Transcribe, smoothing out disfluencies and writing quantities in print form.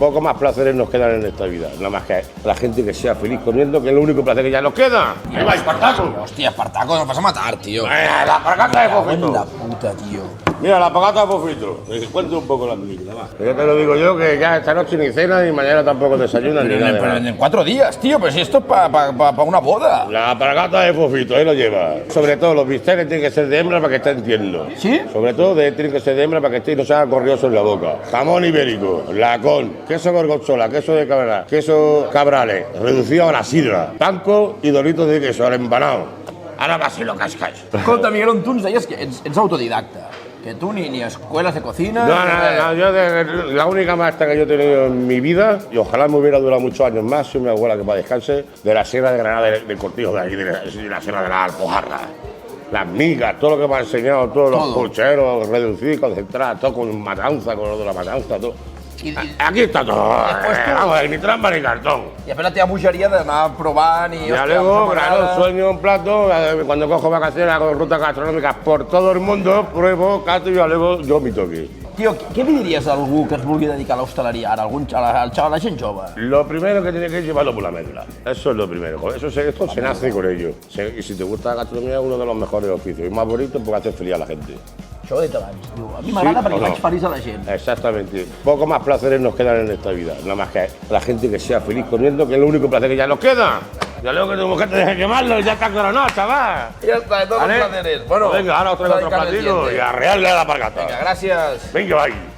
Poco más placeres nos quedan en esta vida. Nada más que la gente que sea feliz comiendo, que es lo único placer que ya nos queda. ¡Viva Espartaco! Hostia, Espartaco, nos vas a matar, tío. La pagata de Fofito. La puta, tío. Mira, la pagata de Fofito. Que cuente un poco la película, va. Que ya te lo digo yo, que ya esta noche ni cena ni mañana tampoco desayunan ni nada. Pero en 4 días, tío. Pero si esto es para una boda. La pagata de Fofito, ahí lo lleva. Sobre todo, los bistecs tienen que ser de hembra para que estén tiernos. ¿Sí? Sobre todo, tienen que ser de hembra para que esté y no se haga corrioso en la boca. Jamón ibérico, lacón, queso gorgonzola, queso de cabra, queso cabrales, reducido a la sidra, panko y doritos de queso al empanado. Ahora vas y lo cascáis. Escolta, Miguel, tu ens deies que ets autodidacta. Que tú ni escuelas de cocina... No, yo la única maestra que yo he tenido en mi vida, y ojalá me hubiera durado muchos años más, si mi abuela que para descanse, de la Sierra de Granada, del Cortijo de ahí, de la Sierra de la Alpujarra. Las migas, todo lo que me ha enseñado, todos los pucheros, reducidos, concentrados, todo con matanza, con lo de la matanza, todo. Aquí está todo. Vamos, ni trampa ni cartón. I després la teva bogeria d'anar provant i... Ya luego, claro, sueño un plato, cuando cojo vacaciones hago rutas gastronómicas por todo el mundo, pruebo, cato y ya luego yo mi toque. Tio, què li diries a algú que es vulgui dedicar a l'hostaleria ara, a la gent jove? Lo primero que tiene que llevarlo por la médula. Eso es lo primero. Esto se nace con ello. Y si te gusta la gastronomía, es uno de los mejores oficios y más bonitos porque hace feliz a la gente. Això ho he dit abans. Diu, a mi m'agrada perquè faig feliç a la gent. Exactamente. Poco más placeres nos quedan en esta vida. Nada más que la gente que sea feliz comiendo, que es lo único placer que ya nos queda. Ya luego que tu mujer te deje quemarlo y ya está coronado, chaval. Ja està, tots els placeres. Bueno, venga, ahora os traigo otro platito y a rearle a la pargata. Vinga, gràcies. Venga, bye.